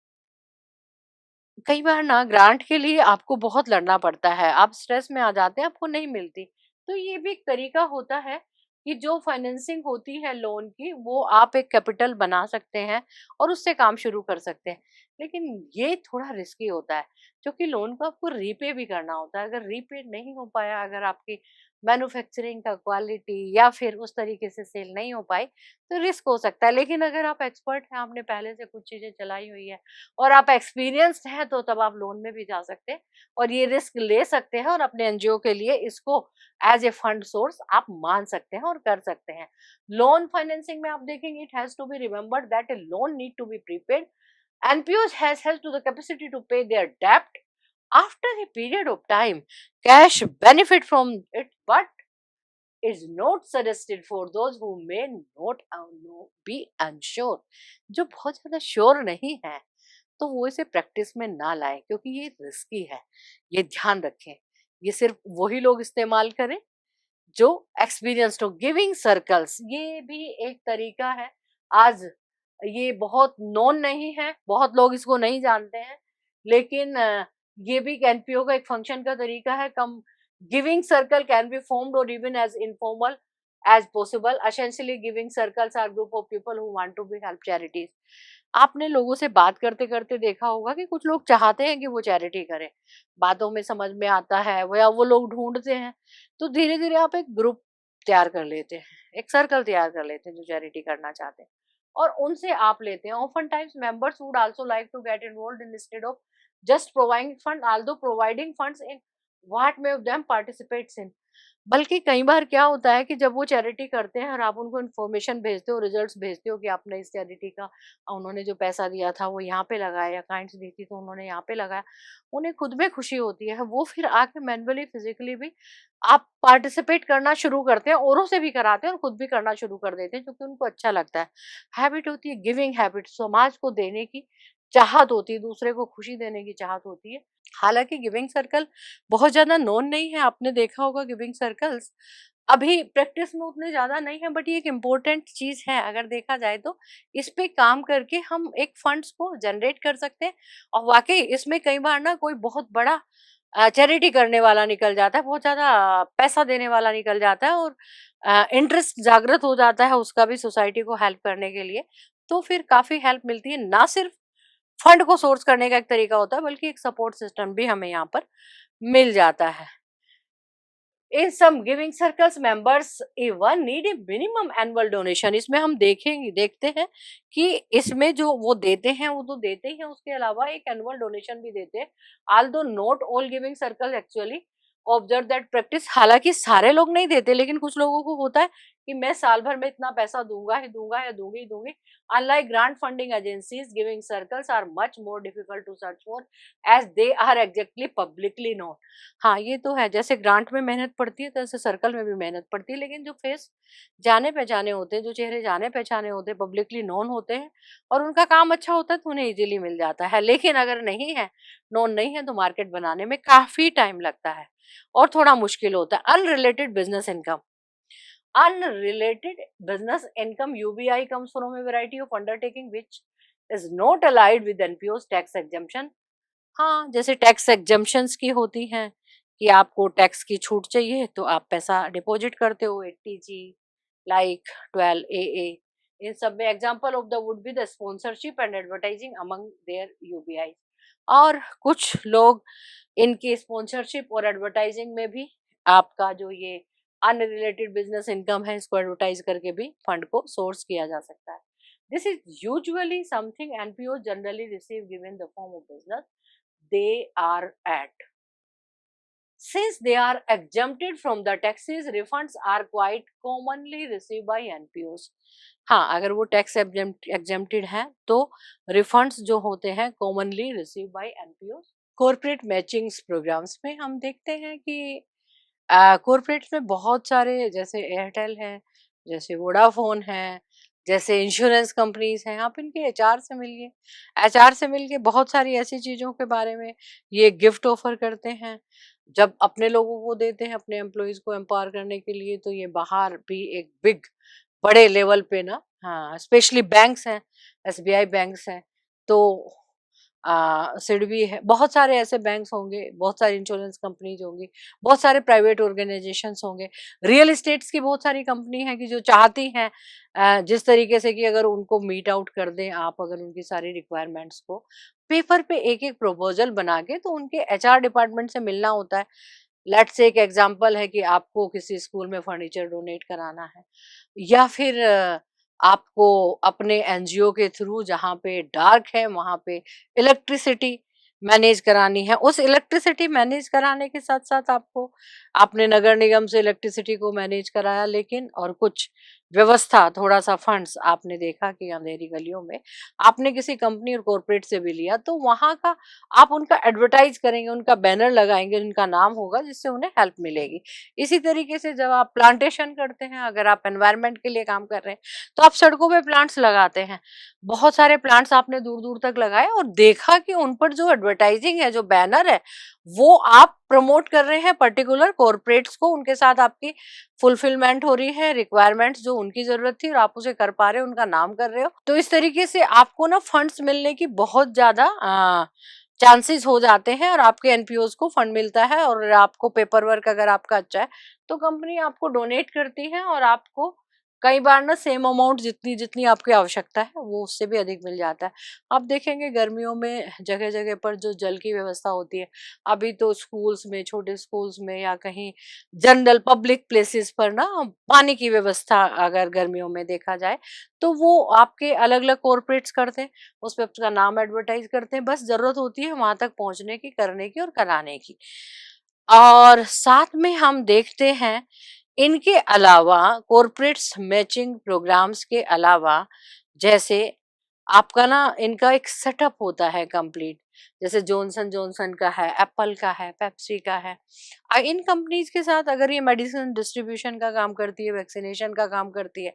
कई बार ना ग्रांट के लिए आपको बहुत लड़ना पड़ता है, आप स्ट्रेस में आ जाते हैं, आपको नहीं मिलती। तो ये भी एक तरीका होता है कि जो फाइनेंसिंग होती है लोन की, वो आप एक कैपिटल बना सकते हैं और उससे काम शुरू कर सकते हैं। लेकिन ये थोड़ा रिस्की होता है, क्योंकि लोन को आपको रीपे भी करना होता है। अगर रीपे नहीं हो पाया, अगर आपकी मैन्युफैक्चरिंग का क्वालिटी या फिर उस तरीके से सेल नहीं हो पाई, तो रिस्क हो सकता है। लेकिन अगर आप एक्सपर्ट हैं, आपने पहले से कुछ चीजें चलाई हुई है और आप एक्सपीरियंस्ड हैं, तो तब आप लोन में भी जा सकते हैं और ये रिस्क ले सकते हैं और अपने एनजीओ के लिए इसको एज ए फंड सोर्स आप मान सकते हैं और कर सकते हैं। लोन फाइनेंसिंग में आप देखेंगे, it has to be remembered that a loan need to be prepaid. NPOs has to the capacity to pay their debt after a period of time. Cash benefit from it, but is not suggested for those who may not be unsure. जो बहुत ज्यादा sure नहीं है, तो वो इसे practice में ना लाएं, क्योंकि ये रिस्की है। ये ध्यान रखें, ये सिर्फ वही लोग इस्तेमाल करें जो एक्सपीरियंस्ड हो। गिविंग सर्कल्स ये भी एक तरीका है। आज ये बहुत नोन नहीं है, बहुत लोग इसको नहीं जानते हैं, लेकिन ये भी एनपीओ का एक फंक्शन का तरीका है। Come giving circle can be formed or even as informal as possible. Essentially, giving circles are group of people who want to be help charities. आपने लोगों से बात करते करते देखा होगा कि कुछ लोग चाहते हैं कि वो चैरिटी करें, बातों में समझ में आता है वो, या वो लोग ढूंढते हैं, तो धीरे धीरे आप एक ग्रुप तैयार कर लेते हैं, एक सर्कल तैयार कर लेते हैं जो चैरिटी करना चाहते हैं, और उनसे आप लेते हैं। Often times members would also like to get involved in instead of just providing fund, although providing funds in what may of them participates in. बल्कि कई बार क्या होता है कि जब वो चैरिटी करते हैं और आप उनको इन्फॉर्मेशन भेजते हो, रिजल्ट्स भेजते हो कि आपने इस चैरिटी का, उन्होंने जो पैसा दिया था वो यहाँ पे लगाया, या काइंड्स दी थी तो उन्होंने यहाँ पे लगाया, उन्हें खुद में खुशी होती है। वो फिर आके मैनुअली फिजिकली भी आप पार्टिसिपेट करना शुरू करते हैं, औरों से भी कराते हैं और खुद भी करना शुरू कर देते हैं, क्योंकि उनको अच्छा लगता है। हैबिट होती है गिविंग हैबिट, समाज को देने की चाहत होती है, दूसरे को खुशी देने की चाहत होती है। हालांकि गिविंग सर्कल बहुत ज्यादा नोन नहीं है, आपने देखा होगा गिविंग सर्कल्स अभी प्रैक्टिस में उतने ज्यादा नहीं है, बट ये एक इम्पोर्टेंट चीज है। अगर देखा जाए तो इस पे काम करके हम एक फंड्स को जनरेट कर सकते हैं, और वाकई इसमें कई बार ना कोई बहुत बड़ा चैरिटी करने वाला निकल जाता है, बहुत ज्यादा पैसा देने वाला निकल जाता है, और इंटरेस्ट जागृत हो जाता है उसका भी सोसाइटी को हेल्प करने के लिए। तो फिर काफी हेल्प मिलती है। ना सिर्फ फंड को सोर्स करने का एक तरीका होता है, बल्कि एक सपोर्ट सिस्टम भी हमें यहाँ पर मिल जाता है। In some giving circles members even need a minimum annual donation. इसमें हम देखते हैं कि इसमें जो वो देते हैं वो तो देते ही हैं, उसके अलावा एक एनुअल डोनेशन भी देते हैं। Although not all giving circle actually observe that practice. हालांकि सारे लोग नहीं देते, लेकिन कुछ लोगों को होता है कि मैं साल भर में इतना पैसा दूंगा ही दूंगा या दूंगी ही दूंगी। Unlike grant funding agencies, giving circles are much more difficult to search for as they are exactly publicly known. हाँ, ये तो है, जैसे ग्रांट में मेहनत पड़ती है तैसे सर्कल में भी मेहनत पड़ती है, लेकिन जो फेस जाने पहचाने होते हैं, जो चेहरे जाने पहचाने होते हैं, पब्लिकली नोन होते हैं और उनका काम अच्छा होता है, तो उन्हें इजीली मिल जाता है। लेकिन अगर नहीं है, नोन नहीं है, तो मार्केट बनाने में काफी टाइम लगता है और थोड़ा मुश्किल होता है। Unrelated business income, unrelated business income UBI comes from a variety of undertaking which is not allied with NPO's tax exemption। हाँ, जैसे टैक्स एग्जम्पशंस की होती हैं कि आपको टैक्स की छूट चाहिए तो आप पैसा डिपॉजिट करते हो 80G, लाइक 12AA। इन सब में example of the would be the sponsorship and advertising among there UBI। और कुछ लोग इनकी स्पॉन्सरशिप और एडवर्टाइजिंग में भी आपका जो ये अनरिलेटेड बिजनेस इनकम है, इसको एडवर्टाइज करके भी फंड को सोर्स किया जा सकता है। This is usually something NPO generally receive given the form of business they are at। Since they are exempted from the taxes, refunds are quite commonly received by NPOs। हाँ, अगर वो tax exempted है तो refunds जो होते हैं commonly receive by NPOs. Corporate matchings programs में हम देखते हैं कि कॉर्पोरेट्स में बहुत सारे, जैसे एयरटेल है, जैसे वोडाफोन है, जैसे इंश्योरेंस कंपनीज हैं, आप इनके एचआर से मिलिए। एचआर से मिलके बहुत सारी ऐसी चीज़ों के बारे में ये गिफ्ट ऑफर करते हैं। जब अपने लोगों को देते हैं, अपने एम्प्लॉयज को एम्पावर करने के लिए, तो ये बाहर भी एक बिग बड़े लेवल पे ना, हाँ, स्पेशली बैंक्स हैं, एसबीआई बैंक्स हैं, तो सिडबी है, बहुत सारे ऐसे बैंक्स होंगे, बहुत सारी इंश्योरेंस कंपनीज होंगी, बहुत सारे प्राइवेट ऑर्गेनाइजेशंस होंगे, रियल एस्टेट्स की बहुत सारी कंपनी है कि जो चाहती हैं जिस तरीके से कि अगर उनको मीट आउट कर दें आप, अगर उनकी सारी रिक्वायरमेंट्स को पेपर पे एक एक प्रपोजल बना के, तो उनके एचआर डिपार्टमेंट से मिलना होता है। लेट्स से एक एग्जांपल है कि आपको किसी स्कूल में फर्नीचर डोनेट कराना है, या फिर आपको अपने एनजीओ के थ्रू जहाँ पे डार्क है वहाँ पे इलेक्ट्रिसिटी मैनेज करानी है। उस इलेक्ट्रिसिटी मैनेज कराने के साथ साथ आपको, आपने नगर निगम से इलेक्ट्रिसिटी को मैनेज कराया, लेकिन और कुछ व्यवस्था, थोड़ा सा फंड्स आपने देखा कि अंधेरी गलियों में आपने किसी कंपनी और कॉर्पोरेट से भी लिया, तो वहाँ का आप उनका एडवर्टाइज करेंगे, उनका बैनर लगाएंगे, उनका नाम होगा, जिससे उन्हें हेल्प मिलेगी। इसी तरीके से जब आप प्लांटेशन करते हैं, अगर आप एनवायरनमेंट के लिए काम कर रहे हैं, तो आप सड़कों पे प्लांट्स लगाते हैं। बहुत सारे प्लांट्स आपने दूर दूर तक लगाए और देखा कि उन पर जो एडवर्टाइजिंग है, जो बैनर है, वो आप प्रमोट कर रहे हैं पर्टिकुलर कॉर्पोरेट्स को, उनके साथ आपकी फुलफिलमेंट हो रही है, रिक्वायरमेंट्स जो उनकी जरूरत थी और आप उसे कर पा रहे हो, उनका नाम कर रहे हो, तो इस तरीके से आपको ना फंड्स मिलने की बहुत ज्यादा चांसेस हो जाते हैं और आपके एनपीओज को फंड मिलता है। और आपको पेपर वर्क अगर आपका अच्छा है तो कंपनी आपको डोनेट करती है और आपको कई बार ना सेम अमाउंट जितनी जितनी आपकी आवश्यकता है वो उससे भी अधिक मिल जाता है। आप देखेंगे गर्मियों में जगह जगह पर जो जल की व्यवस्था होती है, अभी तो स्कूल्स में, छोटे स्कूल्स में या कहीं जनरल पब्लिक प्लेसेस पर ना पानी की व्यवस्था अगर गर्मियों में देखा जाए तो वो आपके अलग अलग कॉर्पोरेट्स करते हैं, उस पर उसका नाम एडवर्टाइज करते हैं, बस जरूरत होती है वहां तक पहुंचने की, करने की और कराने की। और साथ में हम देखते हैं इनके अलावा कॉर्पोरेट्स मैचिंग प्रोग्राम्स के अलावा, जैसे आपका ना इनका एक सेटअप होता है कंप्लीट, जैसे जॉनसन जॉनसन का है, एप्पल का है, पेप्सी का है। इन कंपनीज के साथ अगर ये मेडिसिन डिस्ट्रीब्यूशन का काम करती है, वैक्सीनेशन का काम करती है,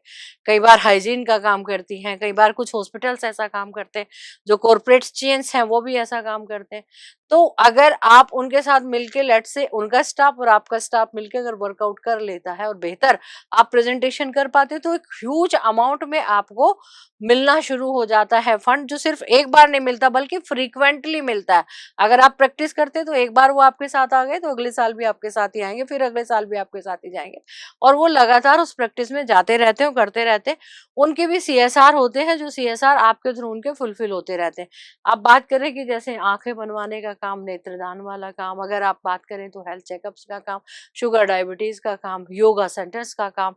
कई बार हाइजीन का काम करती हैं, कई बार कुछ हॉस्पिटल्स ऐसा काम करते हैं, जो कॉर्पोरेट चेन्स हैं वो भी ऐसा काम करते हैं। तो अगर आप उनके साथ मिलके, लेट से उनका स्टाफ और आपका स्टाफ मिलके अगर वर्कआउट कर लेता है और बेहतर आप प्रेजेंटेशन कर पाते हो, तो एक ह्यूज अमाउंट में आपको मिलना शुरू हो जाता है फंड, जो सिर्फ एक बार नहीं मिलता बल्कि फ्रीक्वेंटली मिलता है। अगर आप प्रैक्टिस करते हैं तो एक बार वो आपके साथ आ गए तो अगले साल भी आपके साथ ही आएंगे, फिर अगले साल भी आपके साथ ही जाएंगे और वो लगातार उस प्रैक्टिस में जाते रहते हैं, करते रहते हैं। उनके भी सीएसआर होते हैं, जो सीएसआर आपके थ्रू उनके फुलफिल होते रहते हैं। आप बात करें कि जैसे आंखें बनवाने का काम, नेत्रदान वाला काम, अगर आप बात करें तो हेल्थ चेकअप्स का काम, शुगर डायबिटीज का काम, योगा सेंटर्स का काम।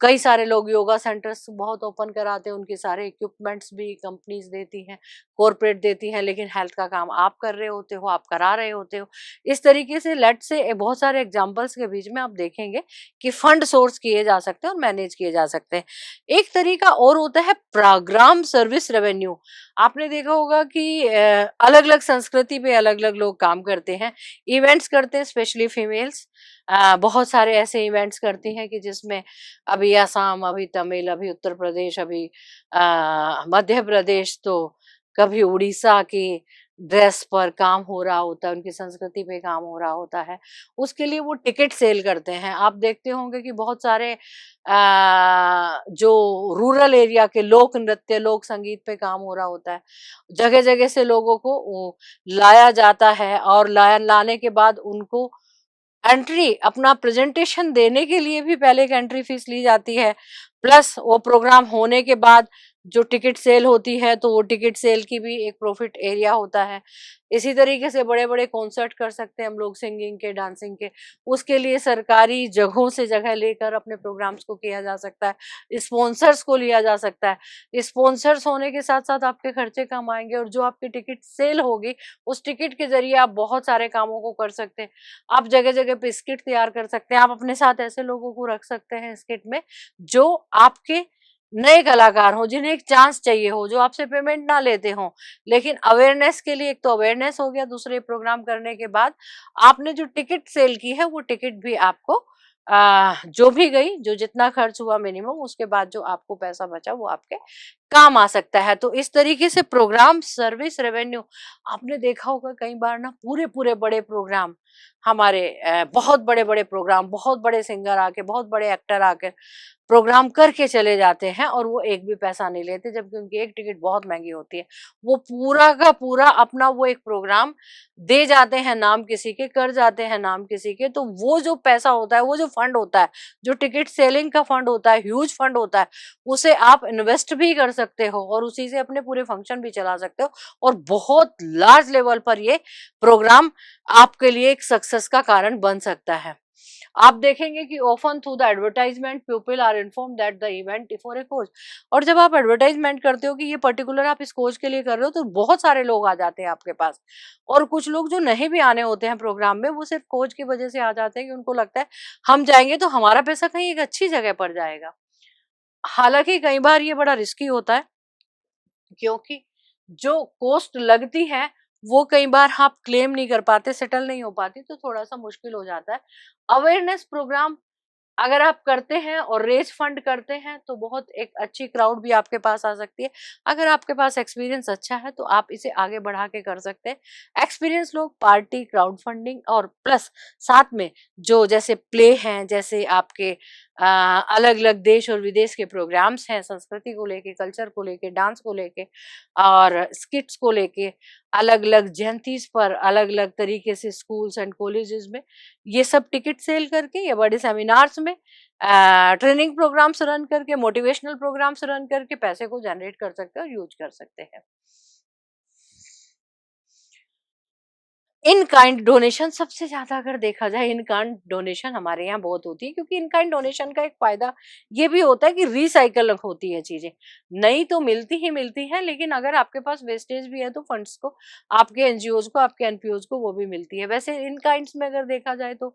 कई सारे लोग योगा सेंटर्स बहुत ओपन कराते हैं, उनके सारे इक्विपमेंट्स भी कंपनीज देती हैं, कॉर्पोरेट देती हैं, लेकिन हेल्थ का काम आप कर रहे होते हो, आप करा रहे होते हो। इस तरीके से लेट से बहुत सारे एग्जांपल्स के बीच में आप देखेंगे कि फंड सोर्स किए जा सकते हैं और मैनेज किए जा सकते हैं। एक तरीका और होता है प्रोग्राम सर्विस रेवेन्यू। आपने देखा होगा कि अलग अलग संस्कृति पे अलग अलग लोग काम करते हैं, इवेंट्स करते हैं, स्पेशली फीमेल्स बहुत सारे ऐसे इवेंट्स करती हैं कि जिसमें अभी असम, अभी तमिल, अभी उत्तर प्रदेश, अभी मध्य प्रदेश, तो कभी उड़ीसा की ड्रेस पर काम हो रहा होता है, उनकी संस्कृति पे काम हो रहा होता है, उसके लिए वो टिकट सेल करते हैं। आप देखते होंगे कि बहुत सारे जो रूरल एरिया के लोक नृत्य, लोक संगीत पे काम हो रहा होता है, जगह जगह से लोगों को लाया जाता है और लाने के बाद उनको एंट्री, अपना प्रेजेंटेशन देने के लिए भी पहले एक एंट्री फीस ली जाती है, प्लस वो प्रोग्राम होने के बाद जो टिकट सेल होती है तो वो टिकट सेल की भी एक प्रॉफिट एरिया होता है। इसी तरीके से बड़े बड़े कॉन्सर्ट कर सकते हैं हम लोग, सिंगिंग के, डांसिंग के, उसके लिए सरकारी जगहों से जगह लेकर अपने प्रोग्राम्स को किया जा सकता है, स्पॉन्सर्स को लिया जा सकता है। स्पॉन्सर्स होने के साथ साथ आपके खर्चे कम आएंगे और जो आपकी टिकट सेल होगी उस टिकट के जरिए आप बहुत सारे कामों को कर सकते हैं। आप जगह जगह पे स्किट तैयार कर सकते हैं, आप अपने साथ ऐसे लोगों को रख सकते हैं स्किट में जो आपके नए कलाकार हो, जिन्हें एक चांस चाहिए हो, जो आपसे पेमेंट ना लेते हो, लेकिन अवेयरनेस के लिए, एक तो अवेयरनेस हो गया, दूसरे प्रोग्राम करने के बाद आपने जो टिकट सेल की है वो टिकट भी आपको जो भी गई, जो जितना खर्च हुआ मिनिमम, उसके बाद जो आपको पैसा बचा वो आपके काम आ सकता है। तो इस तरीके से प्रोग्राम सर्विस रेवेन्यू, आपने देखा होगा कई बार ना पूरे पूरे बड़े प्रोग्राम हमारे बहुत बड़े बड़े प्रोग्राम, बहुत बड़े सिंगर आके, बहुत बड़े एक्टर आके प्रोग्राम करके चले जाते हैं और वो एक भी पैसा नहीं लेते, जबकि उनकी एक टिकट बहुत महंगी होती है। वो पूरा का पूरा अपना वो एक प्रोग्राम दे जाते हैं नाम किसी के, कर जाते हैं नाम किसी के, तो वो जो पैसा होता है, वो जो फंड होता है, जो टिकट सेलिंग का फंड होता है, ह्यूज फंड होता है, उसे आप इन्वेस्ट भी कर सकते हो और उसी से अपने पूरे फंक्शन भी चला सकते हो और बहुत लार्ज लेवल पर ये प्रोग्राम आपके लिए एक सक्सेस का कारण बन सकता है। आप देखेंगे कि often through the advertisement people are inform that the event for a cause. और जब आप एडवर्टाइजमेंट करते हो कि ये पर्टिकुलर आप इस कोच के लिए कर रहे हो, तो बहुत सारे लोग आ जाते हैं आपके पास। और कुछ लोग जो नहीं भी आने होते हैं प्रोग्राम में, वो सिर्फ कोच की वजह से आ जाते हैं कि उनको लगता है हम जाएंगे तो हमारा पैसा कहीं एक अच्छी जगह पर जाएगा। हालांकि कई बार ये बड़ा रिस्की होता है, क्योंकि जो कॉस्ट लगती है वो कई बार आप क्लेम नहीं कर पाते, सेटल नहीं हो पाती, तो थोड़ा सा मुश्किल हो जाता है। अवेयरनेस प्रोग्राम अगर आप करते हैं और रेज फंड करते हैं तो बहुत एक अच्छी क्राउड भी आपके पास आ सकती है। अगर आपके पास एक्सपीरियंस अच्छा है तो आप इसे आगे बढ़ा के कर सकते हैं। एक्सपीरियंस लोग पार्टी, क्राउड फंडिंग और प्लस साथ में जो जैसे प्ले हैं, जैसे आपके अलग अलग देश और विदेश के प्रोग्राम्स हैं, संस्कृति को लेके, कल्चर को लेके, डांस को लेके और स्किट्स को लेके, अलग अलग जयंतीज पर अलग अलग तरीके से स्कूल्स एंड कॉलेजेस में ये सब टिकट सेल करके या बड़े सेमिनार्स में ट्रेनिंग प्रोग्राम्स रन करके, मोटिवेशनल प्रोग्राम्स रन करके पैसे को जनरेट कर सकते हैं और यूज कर सकते हैं। इन काइंड डोनेशन सबसे ज्यादा अगर देखा जाए, इन काइंड डोनेशन हमारे यहाँ बहुत होती है, क्योंकि इन काइंड डोनेशन का एक फायदा ये भी होता है कि रिसाइकल होती है चीजें। नई तो मिलती ही मिलती है, लेकिन अगर आपके पास वेस्टेज भी है तो फंड्स को, आपके एनजीओज को, आपके एनपीओज को वो भी मिलती है। वैसे इन काइंड्स में अगर देखा जाए तो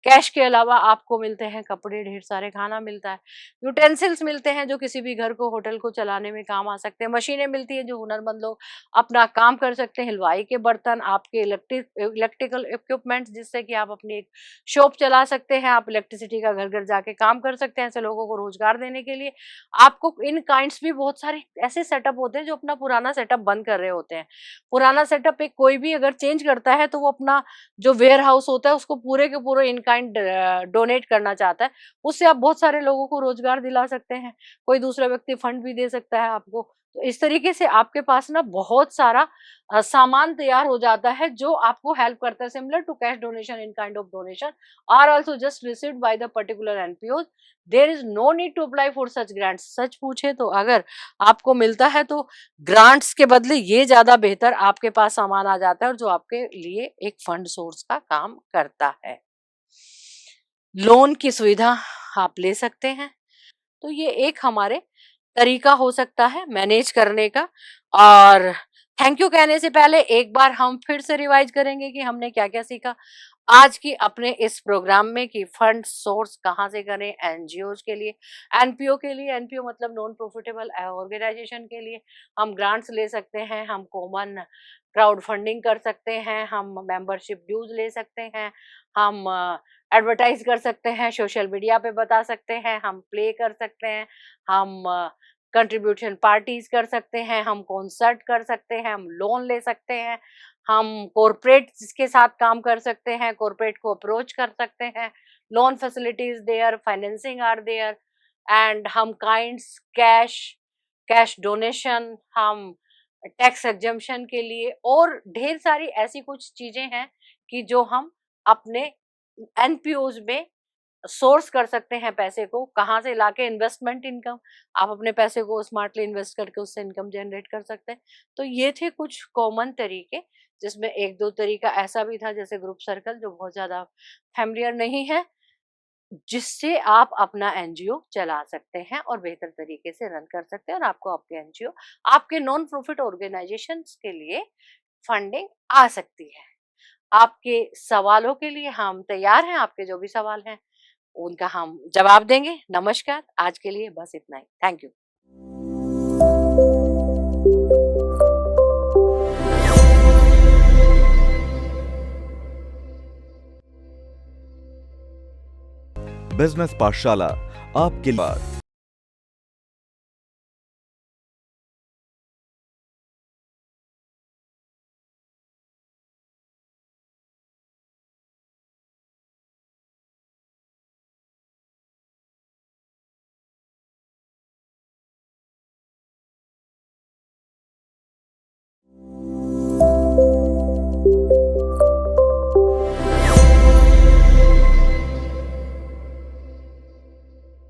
कैश के अलावा आपको मिलते हैं कपड़े, ढेर सारे खाना मिलता है, यूटेंसिल्स मिलते हैं जो किसी भी घर को, होटल को चलाने में काम आ सकते हैं, मशीनें मिलती है जो हुनरमंद लोग अपना काम कर सकते हैं, हलवाई के बर्तन, आपके इलेक्ट्रिकल इक्विपमेंट्स जिससे कि आप अपनी एक शॉप चला सकते हैं, आप इलेक्ट्रिसिटी का घर घर जाके काम कर सकते हैं। ऐसे लोगों को रोजगार देने के लिए आपको इन काइंड्स भी बहुत सारे ऐसे सेटअप होते हैं जो अपना पुराना सेटअप बंद कर रहे होते हैं। पुराना सेटअप एक कोई भी अगर चेंज करता है तो वो अपना जो वेयर हाउस होता है उसको पूरे के पूरे इन काइंड डोनेट करना चाहता है। उससे आप बहुत सारे लोगों को रोजगार दिला सकते हैं, कोई दूसरा व्यक्ति फंड भी दे सकता है आपको। तो इस तरीके से आपके पास ना बहुत सारा सामान तैयार हो जाता है जो आपको हेल्प करता है, similar to cash donation. In kind of donation are also just received by the particular NPO. There is no need to apply for such grants. सच पूछे तो अगर आपको मिलता है तो ग्रांट्स के बदले ये ज्यादा बेहतर आपके पास सामान आ जाता है, और जो आपके लिए एक फंड सोर्स का काम करता है। लोन की सुविधा आप ले सकते हैं, तो ये एक हमारे तरीका हो सकता है मैनेज करने का। और थैंक यू कहने से पहले एक बार हम फिर से रिवाइज करेंगे कि हमने क्या क्या सीखा आज की अपने इस प्रोग्राम में, कि फंड सोर्स कहाँ से करें एनजीओज के लिए, एनपीओ के लिए, एनपीओ मतलब नॉन प्रॉफिटेबल ऑर्गेनाइजेशन के लिए हम ग्रांट्स ले सकते हैं, हम कॉमन क्राउड फंडिंग कर सकते हैं, हम मेंबरशिप ड्यूज ले सकते हैं, हम एडवर्टाइज कर सकते हैं, सोशल मीडिया पे बता सकते हैं, हम प्ले कर सकते हैं, हम कंट्रीब्यूशन पार्टीज कर सकते हैं, हम कॉन्सर्ट कर सकते हैं, हम लोन ले सकते हैं, हम कॉरपोरेट के साथ काम कर सकते हैं, कॉरपोरेट को अप्रोच कर सकते हैं, loan facilities there, financing are there, and हम काइंड्स कैश डोनेशन, हम टैक्स एग्जम्पशन के लिए और ढेर सारी ऐसी कुछ चीजें हैं कि जो हम अपने एनपीओज में सोर्स कर सकते हैं। पैसे को कहाँ से लाके, इन्वेस्टमेंट इनकम, आप अपने पैसे को स्मार्टली इन्वेस्ट करके उससे इनकम जनरेट कर सकते हैं। तो ये थे कुछ कॉमन तरीके, जिसमें एक दो तरीका ऐसा भी था जैसे ग्रुप सर्कल जो बहुत ज्यादा फैमिलियर नहीं है, जिससे आप अपना एनजीओ चला सकते हैं और बेहतर तरीके से रन कर सकते हैं, और आपको आपके एनजीओ, आपके नॉन प्रॉफिट ऑर्गेनाइजेशंस के लिए फंडिंग आ सकती है। आपके सवालों के लिए हम तैयार हैं, आपके जो भी सवाल हैं उनका हम जवाब देंगे। नमस्कार, आज के लिए बस इतना ही। Thank you. बिजनेस पाठशाला आपके लिए